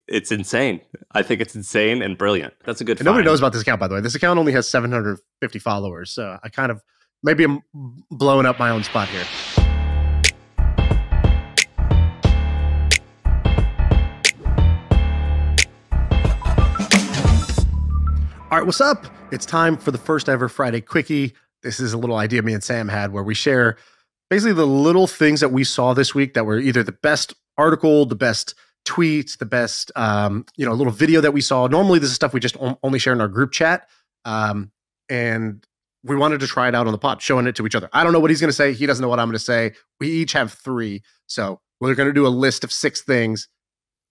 it's insane. I think it's insane and brilliant. That's a good And nobody knows about this account, by the way. This account only has 750 followers. So I kind of, maybe I'm blowing up my own spot here. All right, what's up? It's time for the first ever Friday Quickie. This is a little idea me and Sam had where we share basically the little things that we saw this week that were either the best article, the best tweet, the best, little video that we saw. Normally, this is stuff we just only share in our group chat. And we wanted to try it out on the pod, showing it to each other. I don't know what he's going to say. He doesn't know what I'm going to say. We each have 3. So we're going to do a list of 6 things.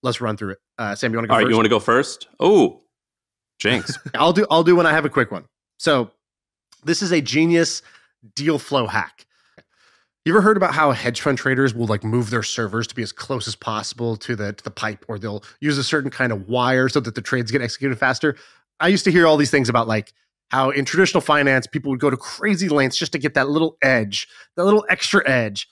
Let's run through it. Sam, you want to go first? All right, you want to go first? Oh, jinx. I'll do when I have a quick one. So this is a genius deal flow hack. You ever heard about how hedge fund traders will like move their servers to be as close as possible to the pipe, or they'll use a certain kind of wire so that the trades get executed faster? I used to hear all these things about like how in traditional finance, people would go to crazy lengths just to get that little edge, that little extra edge.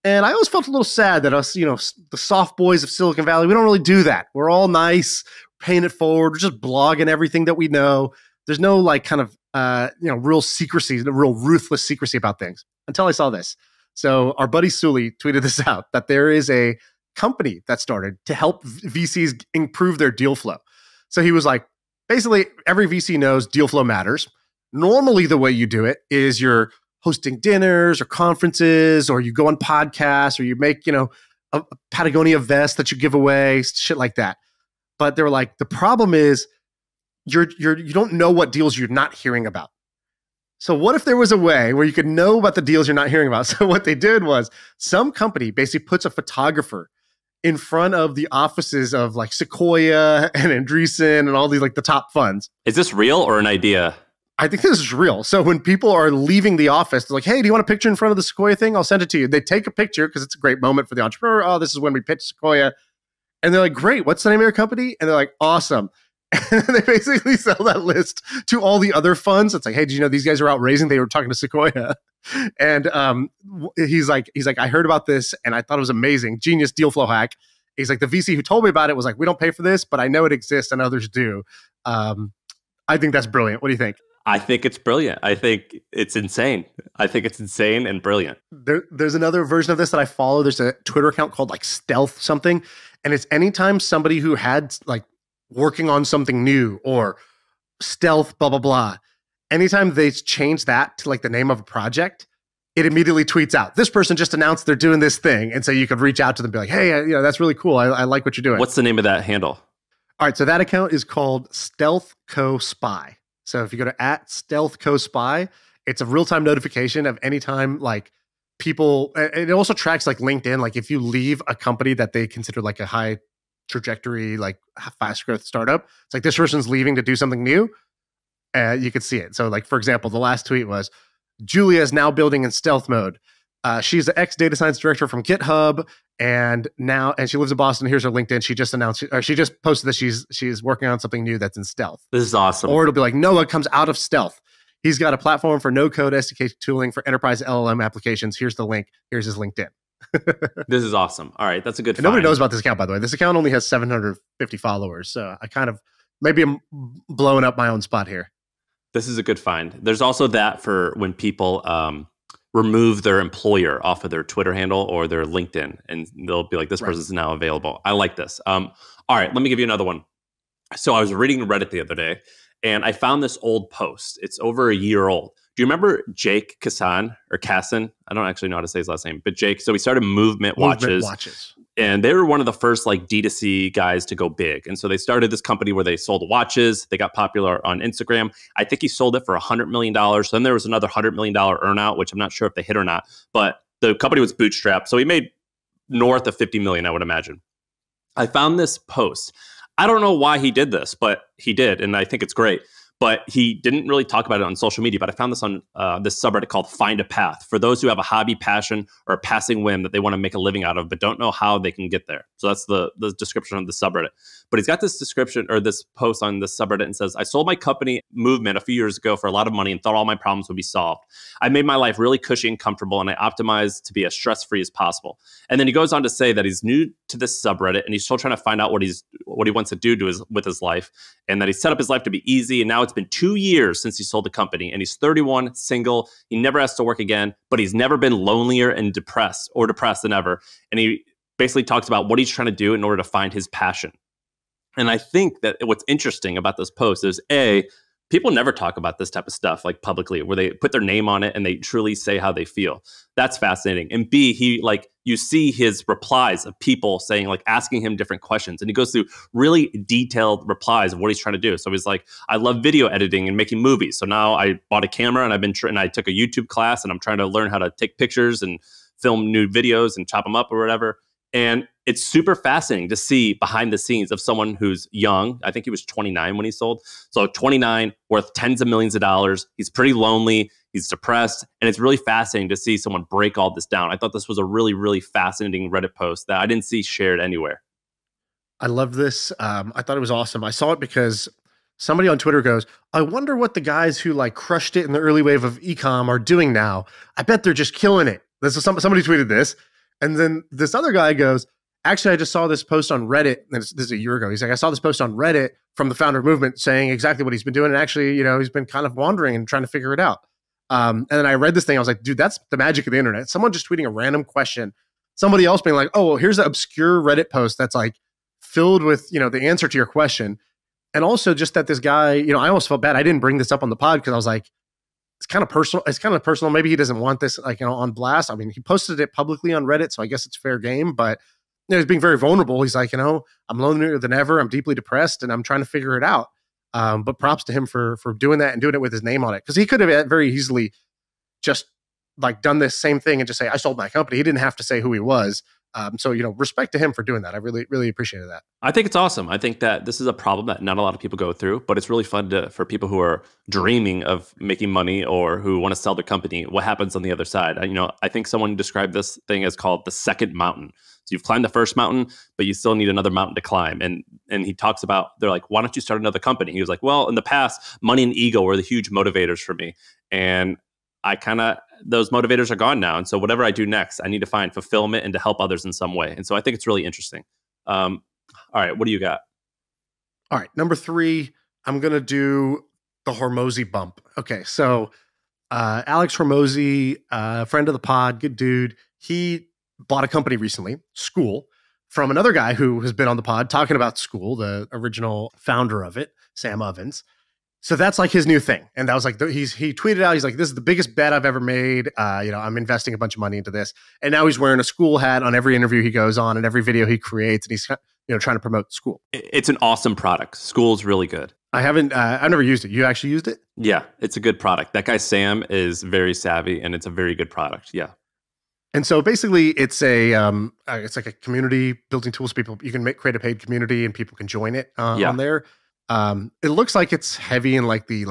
And I always felt a little sad that us, the soft boys of Silicon Valley, we don't really do that. We're all nice, paying it forward. We're just blogging everything that we know. There's no like kind of, real secrecy, real ruthless secrecy about things until I saw this. So our buddy Sully tweeted this out, that there is a company that started to help VCs improve their deal flow. So he was like, basically every VC knows deal flow matters. Normally the way you do it is you're hosting dinners or conferences, or you go on podcasts, or you make, a Patagonia vest that you give away, shit like that. But they were like, the problem is you don't know what deals you're not hearing about. So what if there was a way where you could know about the deals you're not hearing about? So what they did was some company basically puts a photographer in front of the offices of like Sequoia and Andreessen and all these like the top funds. Is this real or an idea? I think this is real. So when people are leaving the office, they're like, hey, do you want a picture in front of the Sequoia thing? I'll send it to you. They take a picture because it's a great moment for the entrepreneur. Oh, this is when we pitched Sequoia. And they're like, great, what's the name of your company? And they're like, awesome. And they basically sell that list to all the other funds. It's like, hey, did you know these guys are out raising? They were talking to Sequoia. And he's like, I heard about this and I thought it was amazing. Genius deal flow hack. He's like, the VC who told me about it was like, we don't pay for this, but I know it exists and others do. I think that's brilliant. What do you think? I think it's brilliant. I think it's insane. I think it's insane and brilliant. There's another version of this that I follow. There's a Twitter account called like Stealth something. And it's anytime somebody who had like working on something new or stealth, blah, blah, blah. Anytime they change that to like the name of a project, it immediately tweets out, this person just announced they're doing this thing. And so you could reach out to them and be like, hey, that's really cool. I like what you're doing. What's the name of that handle? All right. So that account is called Stealth Co Spy. So if you go to @Stealth Co Spy, it's a real-time notification of anytime like people, it also tracks like LinkedIn. Like if you leave a company that they consider like a high trajectory, like fast growth startup, it's like this person's leaving to do something new. You could see it. So like, for example, the last tweet was, Julia is now building in stealth mode. She's the ex-data science director from GitHub, and she lives in Boston. Here's her LinkedIn. She just announced, or she just posted that she's working on something new that's in stealth. This is awesome. Or it'll be like, Noah comes out of stealth. He's got a platform for no-code SDK tooling for enterprise LLM applications. Here's the link. Here's his LinkedIn. This is awesome. All right, that's a good find. Nobody knows about this account, by the way. This account only has 750 followers. So I kind of, maybe I'm blowing up my own spot here. This is a good find. There's also that for when people remove their employer off of their Twitter handle or their LinkedIn, and they'll be like, this person's now available. I like this. All right, let me give you another one. So I was reading Reddit the other day, and I found this old post. It's over a year old. Do you remember Jake Kassan or Kassan? I don't actually know how to say his last name, but Jake. So he started Movement Watches. And they were one of the first like D2C guys to go big. And so they started this company where they sold watches. They got popular on Instagram. I think he sold it for $100 million. So then there was another $100 million earnout, which I'm not sure if they hit or not. But the company was bootstrapped. So he made north of 50 million, I would imagine. I found this post. I don't know why he did this, but he did. And I think it's great. but he didn't really talk about it on social media. But I found this on this subreddit called Find a Path, for those who have a hobby, passion, or a passing whim that they want to make a living out of, but don't know how they can get there. So that's the description of the subreddit. But he's got this description or this post on this subreddit and says, I sold my company Movement a few years ago for a lot of money and thought all my problems would be solved. I made my life really cushy and comfortable, and I optimized to be as stress-free as possible. And then he goes on to say that he's new to this subreddit and he's still trying to find out what he wants to do with his life, and that he set up his life to be easy. And now it's been 2 years since he sold the company, and he's 31, single. He never has to work again, but he's never been lonelier and depressed than ever. And he basically talks about what he's trying to do in order to find his passion. And I think that what's interesting about this post is people never talk about this type of stuff like publicly, where they put their name on it and they truly say how they feel. That's fascinating. And B, you see his replies of people saying, like, asking him different questions. And he goes through really detailed replies of what he's trying to do. So he's like, I love video editing and making movies. So now I bought a camera and I took a YouTube class and I'm trying to learn how to take pictures and film new videos and chop them up or whatever. And it's super fascinating to see behind the scenes of someone who's young. I think he was 29 when he sold. So 29, worth tens of millions of dollars. He's pretty lonely. He's depressed. And it's really fascinating to see someone break all this down. I thought this was a really, really fascinating Reddit post that I didn't see shared anywhere. I love this. I thought it was awesome. I saw it because somebody on Twitter goes, I wonder what the guys who like crushed it in the early wave of e-com are doing now. I bet they're just killing it. This is somebody tweeted this. And then this other guy goes, actually, I just saw this post on Reddit. And this is a year ago. He's like, I saw this post on Reddit from the founder of Movement saying exactly what he's been doing. And actually, he's been kind of wandering and trying to figure it out. And then I read this thing. I was like, dude, that's the magic of the internet. Someone just tweeting a random question. Somebody else being like, oh, well, here's an obscure Reddit post that's like filled with, the answer to your question. And also just that this guy, I almost felt bad. I didn't bring this up on the pod because I was like, it's kind of personal. Maybe he doesn't want this on blast. I mean, he posted it publicly on Reddit, so I guess it's fair game, but he's being very vulnerable. He's like, I'm lonelier than ever. I'm deeply depressed and I'm trying to figure it out. But props to him for doing that and doing it with his name on it. Because he could have very easily just like done this same thing and just say, I sold my company. He didn't have to say who he was. So, respect to him for doing that. I really, really appreciated that. I think it's awesome. I think that this is a problem that not a lot of people go through, but it's really fun for people who are dreaming of making money or who want to sell their company. What happens on the other side? I think someone described this thing as called the second mountain. So you've climbed the first mountain, but you still need another mountain to climb. And he talks about, they're like, why don't you start another company? He was like, well, in the past, money and ego were the huge motivators for me. And those motivators are gone now. And so whatever I do next, I need to find fulfillment and to help others in some way. And so I think it's really interesting. All right, what do you got? All right, number 3, I'm going to do the Hormozi bump. Okay, so Alex Hormozi, friend of the pod, good dude. He bought a company recently, Skool, from another guy who has been on the pod talking about Skool, the original founder of it, Sam Ovens. So that's like his new thing. And that was like, he tweeted out, he's like, this is the biggest bet I've ever made. I'm investing a bunch of money into this. And now he's wearing a Skool hat on every interview he goes on and every video he creates. And he's, trying to promote Skool. It's an awesome product. Skool's really good. I've never used it. You actually used it? Yeah, it's a good product. That guy, Sam, is very savvy and it's a very good product. Yeah. And so basically it's it's like a community building tools. You can create a paid community and people can join it on there. It looks like it's heavy in like the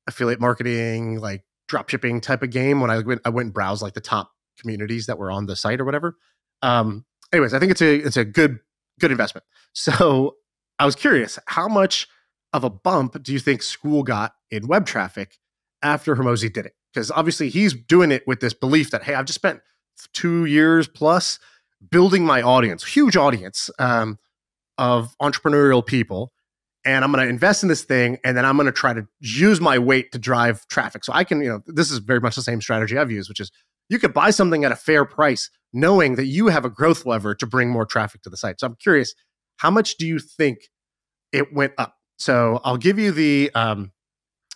affiliate marketing, like drop shipping type of game. When I went and browsed like the top communities that were on the site or whatever. Anyways, I think it's a good investment. So I was curious, how much of a bump do you think Skool got in web traffic after Hormozi did it? Because obviously he's doing it with this belief that, hey, I've just spent 2 years plus building my audience, huge audience of entrepreneurial people. And I'm going to invest in this thing, and then I'm going to try to use my weight to drive traffic. So I can, this is very much the same strategy I've used, which is you could buy something at a fair price, knowing that you have a growth lever to bring more traffic to the site. So I'm curious, how much do you think it went up? So I'll give you the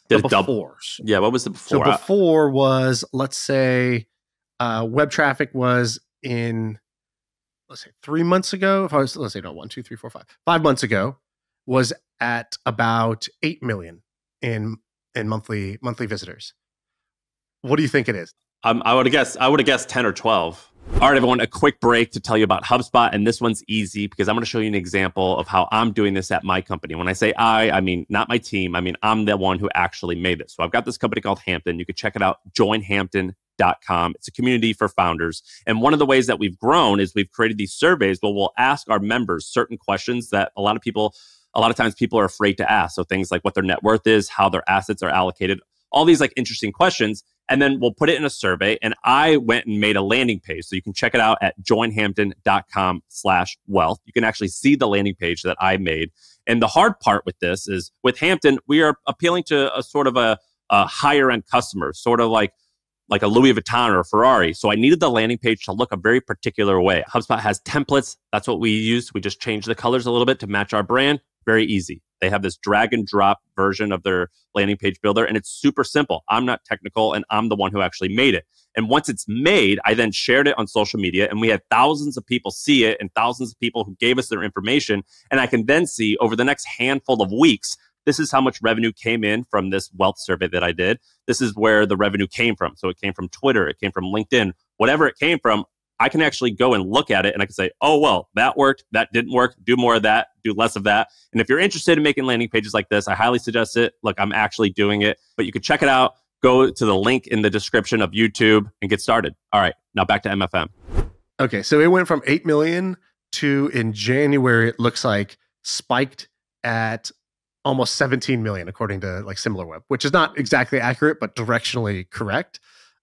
befores. Yeah, what was the before? So before was, let's say, web traffic was in, let's say 3 months ago. If I was, let's say, no, 1, 2, 3, 4, 5. 5 months ago was at about 8 million in monthly visitors. What do you think it is? I would have guessed 10 or 12. All right, everyone, a quick break to tell you about HubSpot. And this one's easy because I'm going to show you an example of how I'm doing this at my company. When I say I mean not my team. I mean, I'm the one who actually made it. So I've got this company called Hampton. You can check it out, joinhampton.com. It's a community for founders. And one of the ways that we've grown is we've created these surveys where we'll ask our members certain questions that a lot of times people are afraid to ask. So things like what their net worth is, how their assets are allocated, all these like interesting questions. And then we'll put it in a survey. And I went and made a landing page. So you can check it out at joinhampton.com/wealth. You can actually see the landing page that I made. And the hard part with this is with Hampton, we are appealing to a sort of a higher end customer, sort of like a Louis Vuitton or a Ferrari. So I needed the landing page to look a very particular way. HubSpot has templates. That's what we use. We just change the colors a little bit to match our brand. Very easy. They have this drag and drop version of their landing page builder, and it's super simple. I'm not technical, and I'm the one who actually made it. And once it's made, I then shared it on social media, and we had thousands of people see it and thousands of people who gave us their information. And I can then see over the next handful of weeks, this is how much revenue came in from this wealth survey that I did. This is where the revenue came from. So it came from Twitter, it came from LinkedIn, whatever it came from. I can actually go and look at it and I can say, oh, well, that worked, that didn't work, do more of that, do less of that. And if you're interested in making landing pages like this, I highly suggest it. Look, I'm actually doing it, but you can check it out. Go to the link in the description of YouTube and get started. All right, now back to MFM. Okay, so it went from 8 million to in January, it looks like spiked at almost 17 million, according to like SimilarWeb, which is not exactly accurate, but directionally correct.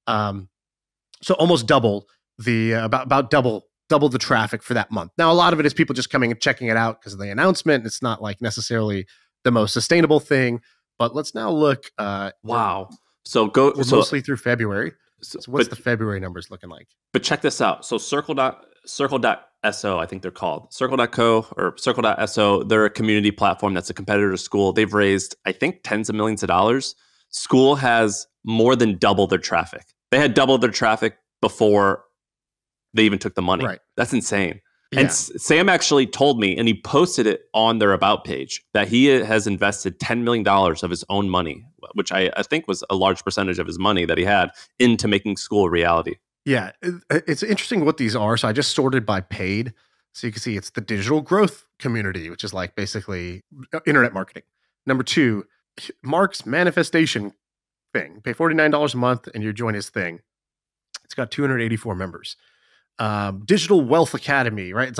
So almost double the about double the traffic for that month. Now, a lot of it is people just coming and checking it out because of the announcement. It's not like necessarily the most sustainable thing, but let's now look. Wow. We're mostly through February. So what's the February numbers looking like? But check this out. So Circle.so, I think they're called. Circle.co or Circle.so, they're a community platform that's a competitor to Skool. They've raised, I think, tens of millions of dollars. Skool has more than double their traffic. They had doubled their traffic before they even took the money. Right. That's insane. Yeah. And Sam actually told me, and he posted it on their About page, that he has invested $10 million of his own money, which I think was a large percentage of his money that he had, into making Skool a reality. Yeah, it's interesting what these are. So I just sorted by paid. So you can see it's the digital growth community, which is like basically internet marketing. Number 2, Mark's manifestation thing. Pay $49 a month and you join his thing. It's got 284 members. Digital Wealth Academy, right?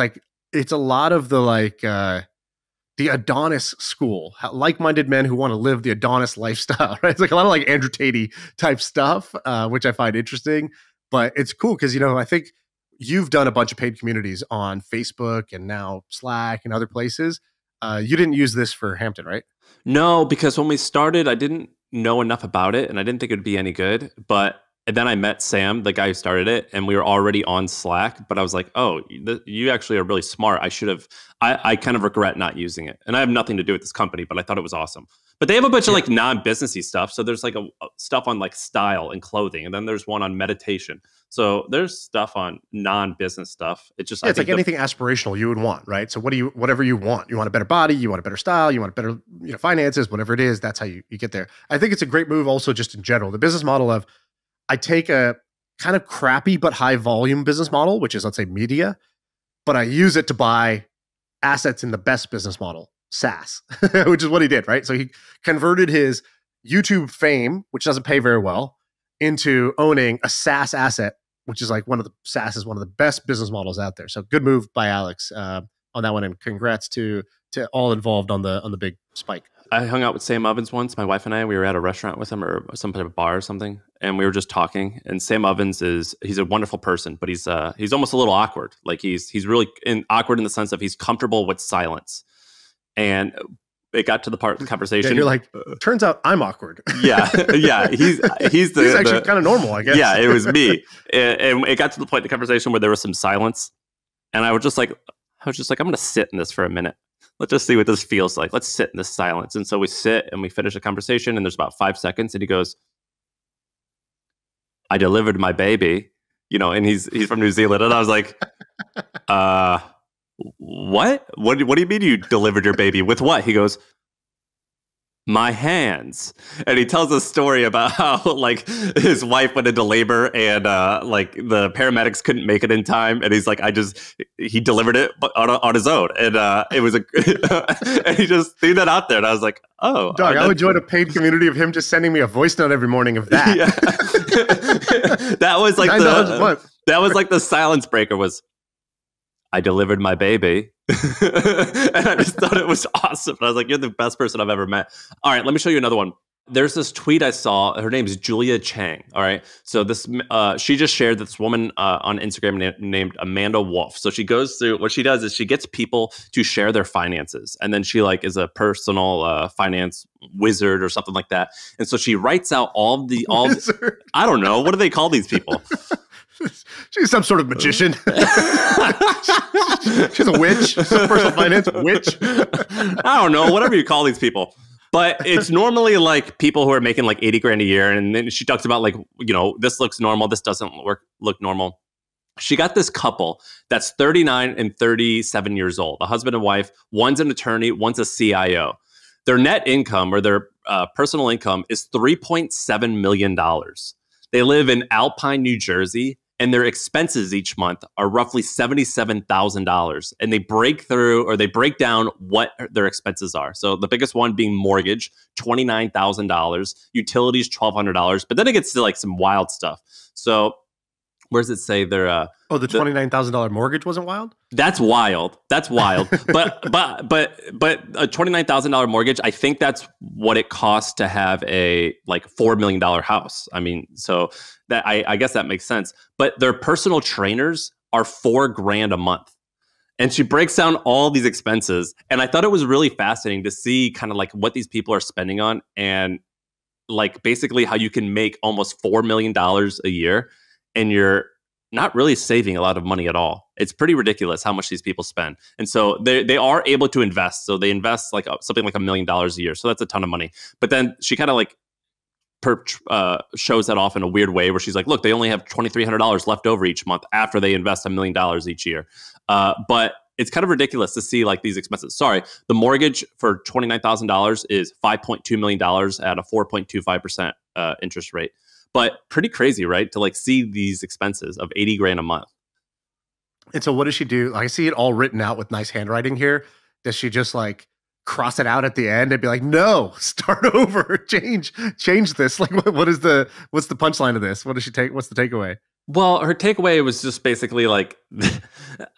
It's a lot of the the Adonis school, like-minded men who want to live the Adonis lifestyle, right? It's like a lot of like Andrew Tate type stuff, which I find interesting. But it's cool because, I think you've done a bunch of paid communities on Facebook and now Slack and other places. You didn't use this for Hampton, right? No, because when we started, I didn't know enough about it and I didn't think it would be any good. But then I met Sam, the guy who started it, and we were already on Slack. But I was like, oh, you actually are really smart. I kind of regret not using it. And I have nothing to do with this company, but I thought it was awesome. But they have a bunch of like non-businessy stuff. So there's like a stuff on like style and clothing. And then there's one on meditation. So there's stuff on non-business stuff. It's just, it's like anything aspirational you would want, right? So whatever you want. You want a better body, you want a better style, you want better finances, whatever it is, that's how you get there. I think it's a great move also just in general. The business model of, I take a kind of crappy but high volume business model, which is, let's say, media, but I use it to buy assets in the best business model, SaaS, which is what he did, right? So he converted his YouTube fame, which doesn't pay very well, into owning a SaaS asset, which is like SaaS is one of the best business models out there. So good move by Alex on that one, and congrats to all involved on the big spike. I hung out with Sam Ovens once. My wife and I, we were at a restaurant with him or some type of bar or something, and we were just talking. And Sam Ovens he's a wonderful person, but he's almost a little awkward. Like he's really awkward in the sense of he's comfortable with silence. And it got to the part of the conversation. Yeah, you're like, turns out I'm awkward. Yeah. He's actually kind of normal, I guess. Yeah, it was me. And it got to the point in the conversation where there was some silence, and I was just like, I'm going to sit in this for a minute. Let's just see what this feels like. Let's sit in this silence. And so we sit and we finish the conversation, and there's about 5 seconds, and he goes, I delivered my baby, and he's from New Zealand. And I was like, what? What do you mean you delivered your baby? With what? He goes, my hands. And he tells a story about how like his wife went into labor and like the paramedics couldn't make it in time, and he's like, he delivered it on his own, and it was and he just threw that out there, and I was like, oh, dog, I would join a paid community of him just sending me a voice note every morning of that. Yeah. that was like the silence breaker was, I delivered my baby. And I just thought it was awesome. I was like, you're the best person I've ever met. All right, let me show you another one. There's this tweet I saw. Her name is Julia Chang. All right. So this, she just shared this woman on Instagram named Amanda Wolf. So she goes through, what she does is she gets people to share their finances. And then she like is a personal finance wizard or something like that. And so she writes out I don't know. What do they call these people? She's some sort of magician. She's a witch. Some personal finance witch. I don't know. Whatever you call these people. But it's normally like people who are making like 80 grand a year. And then she talks about like, you know, this looks normal. This doesn't look normal. She got this couple that's 39 and 37 years old, a husband and wife. One's an attorney, one's a CIO. Their net income or their personal income is $3.7 million. They live in Alpine, New Jersey, and their expenses each month are roughly $77,000. And they break down what their expenses are. So the biggest one being mortgage, $29,000, utilities, $1,200. But then it gets to like some wild stuff. So where does it say they're the $29,000 mortgage wasn't wild? That's wild. But a $29,000 mortgage, I think that's what it costs to have a like $4 million house. I mean, so that I guess that makes sense. But their personal trainers are $4,000 a month. And she breaks down all these expenses. And I thought it was really fascinating to see kind of like what these people are spending on and like basically how you can make almost $4 million a year and you're not really saving a lot of money at all. It's pretty ridiculous how much these people spend. And so they are able to invest. So they invest like something like $1 million a year. So that's a ton of money. But then she kind of like shows that off in a weird way where she's like, look, they only have $2,300 left over each month after they invest $1 million each year. But it's kind of ridiculous to see like these expenses. Sorry, the mortgage for $29,000 is $5.2 million at a 4.25% interest rate. But pretty crazy, right? To like see these expenses of 80 grand a month. And so what does she do? I see it all written out with nice handwriting here. Does she just like cross it out at the end and be like, no, start over, change this? Like what's the punchline of this? What does she take? What's the takeaway? Well, her takeaway was just basically like,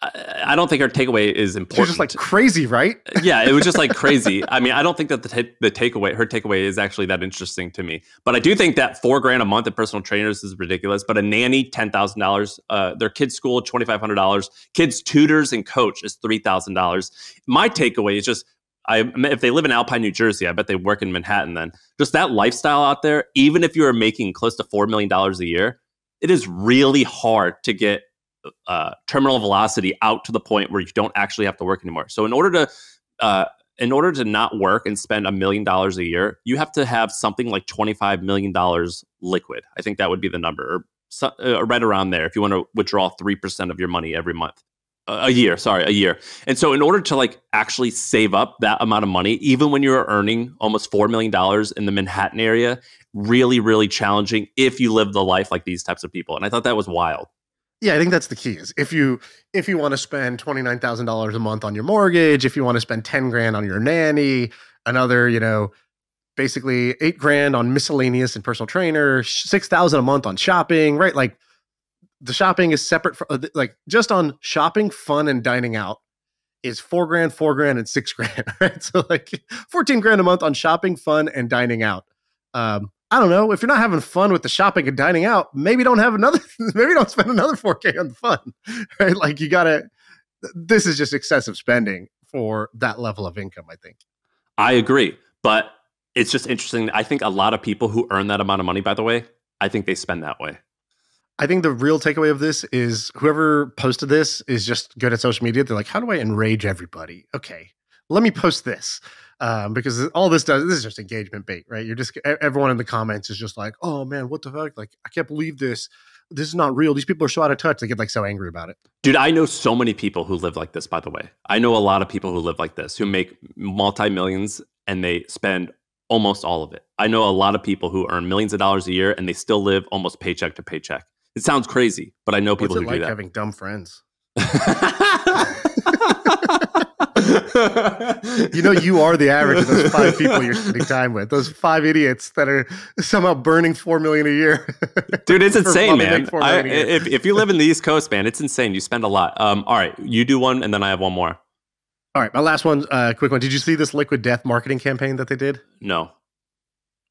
I don't think her takeaway is important. She's just like crazy, right? Yeah, it was just like crazy. I mean, I don't think that her takeaway is actually that interesting to me. But I do think that $4,000 a month in personal trainers is ridiculous. But a nanny, $10,000. Their kids' school, $2,500. Kids' tutors and coach is $3,000. My takeaway is just, if they live in Alpine, New Jersey, I bet they work in Manhattan then. Just that lifestyle out there, even if you are making close to $4 million a year, it is really hard to get terminal velocity out to the point where you don't actually have to work anymore. So in order to not work and spend $1 million a year, you have to have something like $25 million liquid. I think that would be the number, or right around there if you want to withdraw 3% of your money every month. A year. And so in order to like actually save up that amount of money, even when you're earning almost $4 million in the Manhattan area, really, really challenging if you live the life like these types of people. And I thought that was wild. Yeah, I think that's the key is if you want to spend $29,000 a month on your mortgage, if you want to spend 10 grand on your nanny, another, basically $8,000 on miscellaneous and personal trainer, $6,000 a month on shopping, right? Like the shopping is separate from like just on shopping, fun, and dining out is $4,000, $4,000, and $6,000, right? So like $14,000 a month on shopping, fun, and dining out. I don't know. If you're not having fun with the shopping and dining out, maybe don't spend another $4,000 on the fun, right? Like this is just excessive spending for that level of income, I think. I agree, but it's just interesting. I think a lot of people who earn that amount of money, by the way, I think they spend that way. I think the real takeaway of this is whoever posted this is just good at social media. They're like, how do I enrage everybody? Okay, let me post this. Because all this is just engagement bait, right? Everyone in the comments is just like, oh man, what the fuck? Like, I can't believe this. This is not real. These people are so out of touch. They get like so angry about it. Dude, I know so many people who live like this, by the way. I know a lot of people who live like this, who make multi-millions and they spend Almost all of it. I know a lot of people who earn millions of dollars a year and they still live almost paycheck to paycheck. It sounds crazy, but I know people who do that. What's it like having dumb friends? You are the average of those 5 people you're spending time with. Those 5 idiots that are somehow burning $4 million a year. Dude, it's insane, man. If you live in the East Coast, man, it's insane. You spend a lot. All right, you do one, and then I have one more. All right, my last one, quick one. Did you see this Liquid Death marketing campaign that they did? No.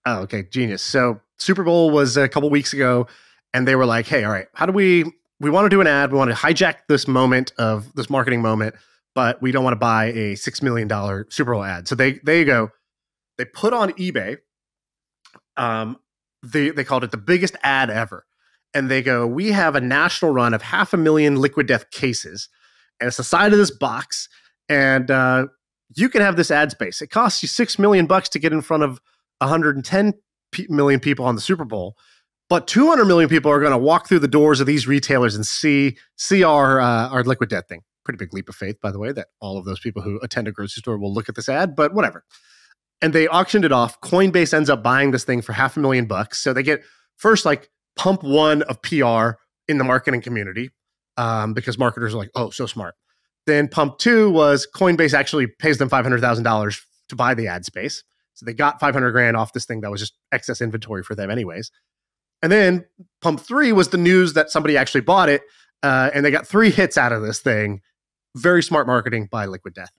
Oh, okay, genius. So Super Bowl was a couple weeks ago, and they were like, hey, all right, how do we want to do an ad. We want to hijack this marketing moment, but we don't want to buy a $6 million Super Bowl ad. So they put on eBay, they called it the biggest ad ever. And they go, we have a national run of 500,000 Liquid Death cases, and it's the side of this box. And you can have this ad space. It costs you $6 million to get in front of 110 million people on the Super Bowl, but 200 million people are going to walk through the doors of these retailers and see our Liquid Death thing. Pretty big leap of faith, by the way, that all of those people who attend a grocery store will look at this ad, but whatever. And they auctioned it off. Coinbase ends up buying this thing for $500,000. So they get first like pump 1 of PR in the marketing community because marketers are like, oh, so smart. Then pump 2 was Coinbase actually pays them $500,000 to buy the ad space. So they got $500,000 off this thing that was just excess inventory for them anyways. And then pump 3 was the news that somebody actually bought it. And they got 3 hits out of this thing. Very smart marketing by Liquid Death.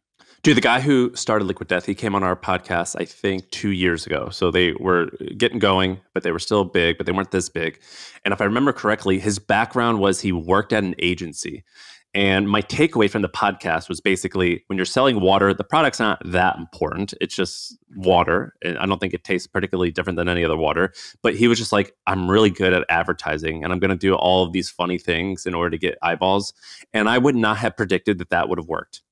Dude, the guy who started Liquid Death, he came on our podcast, I think 2 years ago. So they were getting going, but they were still big, but they weren't this big. And if I remember correctly, his background was he worked at an agency. And my takeaway from the podcast was basically when you're selling water, the product's not that important. It's just water. And I don't think it tastes particularly different than any other water. But he was just like, I'm really good at advertising and I'm going to do all of these funny things in order to get eyeballs. And I would not have predicted that would have worked.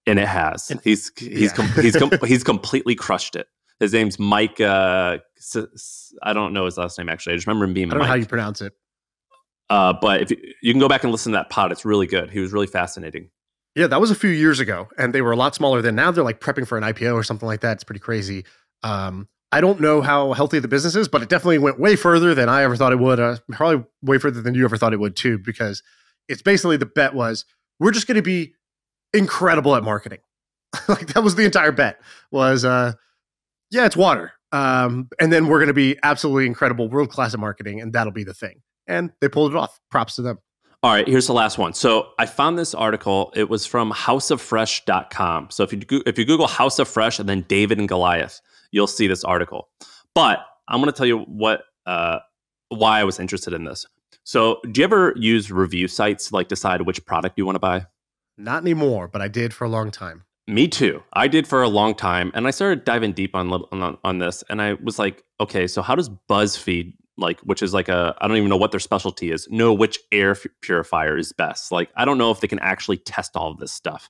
And it has. He's completely crushed it. His name's Mike. I don't know his last name, actually. I just remember him being Mike. I don't know how you pronounce it. But if you can go back and listen to that pod, it's really good. He was really fascinating. Yeah, that was a few years ago, and they were a lot smaller than now. They're like prepping for an IPO or something like that. It's pretty crazy. I don't know how healthy the business is, but it definitely went way further than I ever thought it would. Probably way further than you ever thought it would too, because it's basically the bet was we're just going to be incredible at marketing. Like that was the entire bet was, it's water. And then we're going to be absolutely incredible, world-class at marketing, and that'll be the thing. And they pulled it off. Props to them. All right, here's the last one. So I found this article. It was from houseoffresh.com. So if you Google House of Fresh and then David and Goliath, you'll see this article. But I'm going to tell you why I was interested in this. So do you ever use review sites to like decide which product you want to buy? Not anymore, but I did for a long time. Me too. I did for a long time. And I started diving deep on this. And I was like, okay, so how does BuzzFeed, which is I don't even know what their specialty is, know which air purifier is best? Like, I don't know if they can actually test all of this stuff.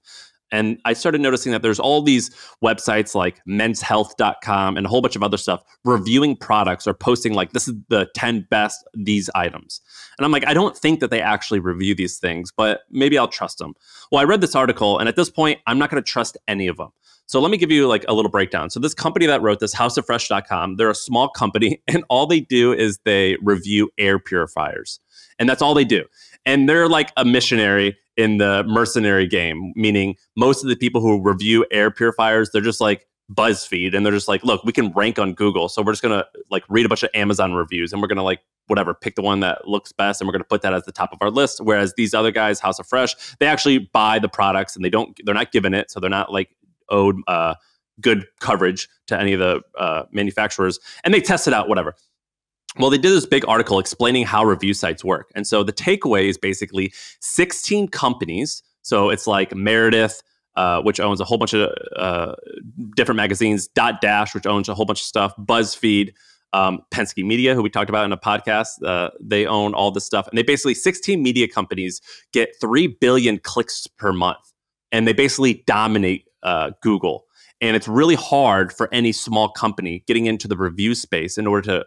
And I started noticing that there's all these websites like menshealth.com and a whole bunch of other stuff reviewing products or posting like, this is the 10 best these items. And I'm like, I don't think that they actually review these things, but maybe I'll trust them. Well, I read this article, and at this point, I'm not going to trust any of them. So let me give you like a little breakdown. So this company that wrote this, houseoffresh.com, they're a small company, and all they do is they review air purifiers. And that's all they do. And they're like a missionary in the mercenary game, meaning most of the people who review air purifiers, they're just like BuzzFeed, and they're just like, look, we can rank on Google. So we're just going to like read a bunch of Amazon reviews, and we're going to like pick the one that looks best, and we're going to put that at the top of our list. Whereas these other guys, House of Fresh, they actually buy the products, and they're not given it. So they're not like owed good coverage to any of the manufacturers, and they test it out, whatever. Well, they did this big article explaining how review sites work. And so the takeaway is basically 16 companies. So it's like Meredith, which owns a whole bunch of different magazines, Dotdash, which owns a whole bunch of stuff, BuzzFeed, Penske Media, who we talked about in a podcast. They own all this stuff. And they basically, 16 media companies get 3 billion clicks per month. And they basically dominate Google. And it's really hard for any small company getting into the review space in order to,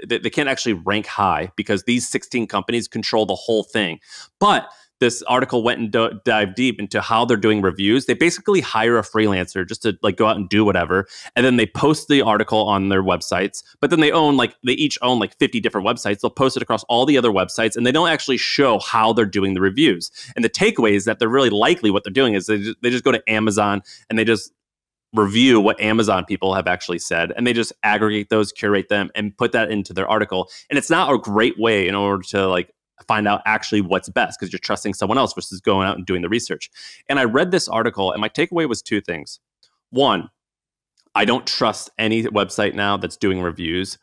they can't actually rank high because these 16 companies control the whole thing. But this article went and dived deep into how they're doing reviews. They basically hire a freelancer just to like go out and do whatever, and then they post the article on their websites. But then they each own like 50 different websites. They'll post it across all the other websites, and they don't actually show how they're doing the reviews. And the takeaway is that they're really likely what they're doing is they just go to Amazon and they just review what Amazon people have actually said, and they just aggregate those, curate them, and put that into their article. And it's not a great way in order to like find out actually what's best, because you're trusting someone else versus going out and doing the research. And I read this article, and my takeaway was two things. One, I don't trust any website now that's doing reviews.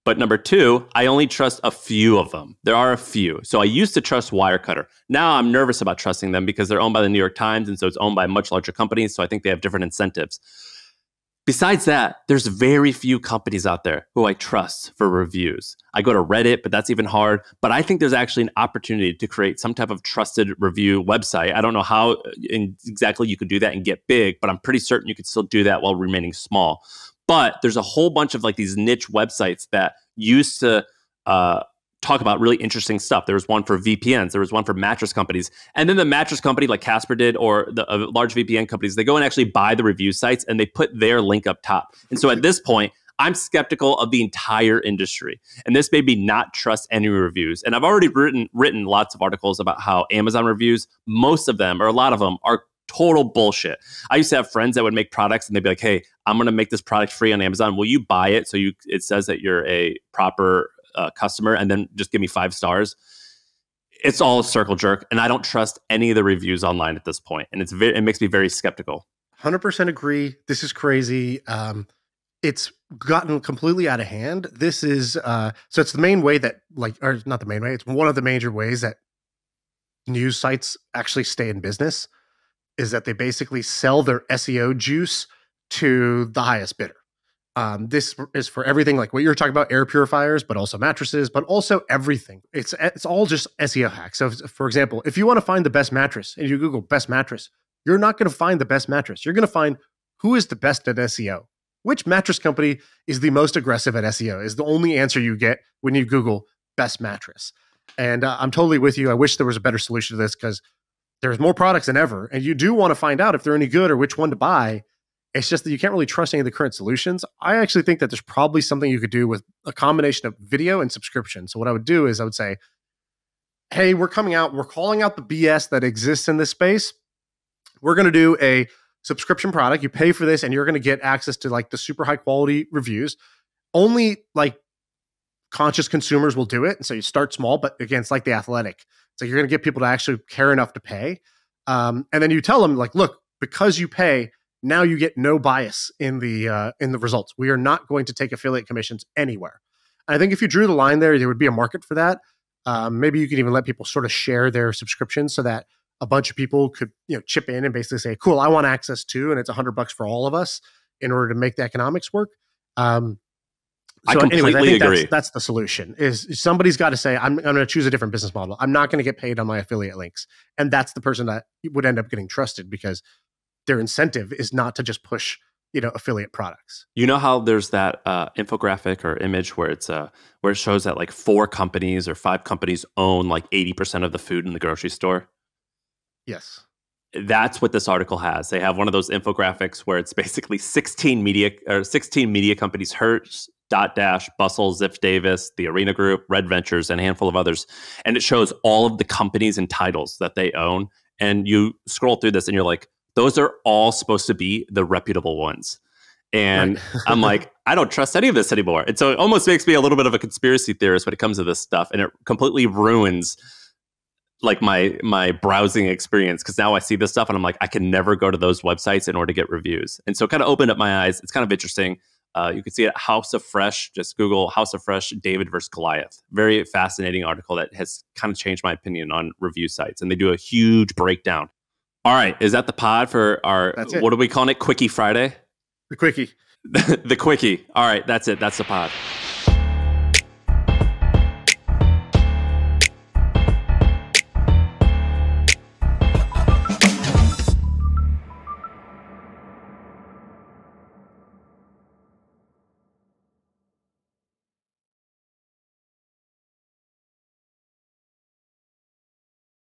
But number two, I only trust a few of them. There are a few. So I used to trust Wirecutter. Now I'm nervous about trusting them because they're owned by the New York Times, and so it's owned by much larger companies. So I think they have different incentives. Besides that, there's very few companies out there who I trust for reviews. I go to Reddit, but that's even hard. But I think there's actually an opportunity to create some type of trusted review website. I don't know how exactly you could do that and get big, but I'm pretty certain you could still do that while remaining small. But there's a whole bunch of like these niche websites that used to talk about really interesting stuff. There was one for VPNs. There was one for mattress companies. And then the mattress company like Casper did, or the large VPN companies, they go and actually buy the review sites and they put their link up top. And so at this point, I'm skeptical of the entire industry. And this made me not trust any reviews. And I've already written lots of articles about how Amazon reviews, most of them, or a lot of them, are total bullshit. I used to have friends that would make products and they'd be like, hey, I'm going to make this product free on Amazon. Will you buy it? So it says that you're a proper customer, and then just give me 5 stars. It's all a circle jerk. And I don't trust any of the reviews online at this point. And it makes me very skeptical. 100% agree. This is crazy. It's gotten completely out of hand. This is, so it's the main way that or not the main way. It's one of the major ways that news sites actually stay in business, is that they basically sell their SEO juice to the highest bidder. This is for everything like what you're talking about, air purifiers, but also mattresses, but also everything. It's all just SEO hacks. So for example, if you want to find the best mattress and you Google best mattress, you're not going to find the best mattress. You're going to find who is the best at SEO. Which mattress company is the most aggressive at SEO is the only answer you get when you Google best mattress. And I'm totally with you. I wish there was a better solution to this, because there's more products than ever. And you do want to find out if they're any good or which one to buy. It's just that you can't really trust any of the current solutions. I actually think that there's probably something you could do with a combination of video and subscription. So what I would do is I would say, hey, we're calling out the BS that exists in this space. We're going to do a subscription product. You pay for this and you're going to get access to like the super high quality reviews. Only like conscious consumers will do it. And so you start small, but again, it's like The Athletic. So you're going to get people to actually care enough to pay. And then you tell them like, look, because you pay, now you get no bias in the results. We are not going to take affiliate commissions anywhere. And I think if you drew the line there would be a market for that. Maybe you could even let people sort of share their subscriptions so that a bunch of people could chip in and basically say, cool, I want access to, and it's $100 for all of us in order to make the economics work. I completely agree. That's the solution. Is somebody's got to say, I'm going to choose a different business model. I'm not going to get paid on my affiliate links. And that's the person that would end up getting trusted, because their incentive is not to just push, affiliate products. You know how there's that infographic or image where it shows that like 4 companies or 5 companies own like 80% of the food in the grocery store? Yes. That's what this article has. They have one of those infographics where it's basically 16 media companies: Hertz, Dotdash, Bustle, Ziff Davis, the Arena Group, Red Ventures, and a handful of others. And it shows all of the companies and titles that they own. And you scroll through this and you're like, those are all supposed to be the reputable ones. And right. I'm like, I don't trust any of this anymore. And so it almost makes me a little bit of a conspiracy theorist when it comes to this stuff. And it completely ruins like my browsing experience, because now I see this stuff and I'm like, I can never go to those websites in order to get reviews. And so it kind of opened up my eyes. It's kind of interesting. You can see it at House of Fresh. Just Google House of Fresh, David versus Goliath. Very fascinating article that has kind of changed my opinion on review sites. And they do a huge breakdown. All right. Is that the pod for our, what are we calling it? Quickie Friday? The Quickie. The Quickie. All right. That's it. That's the pod.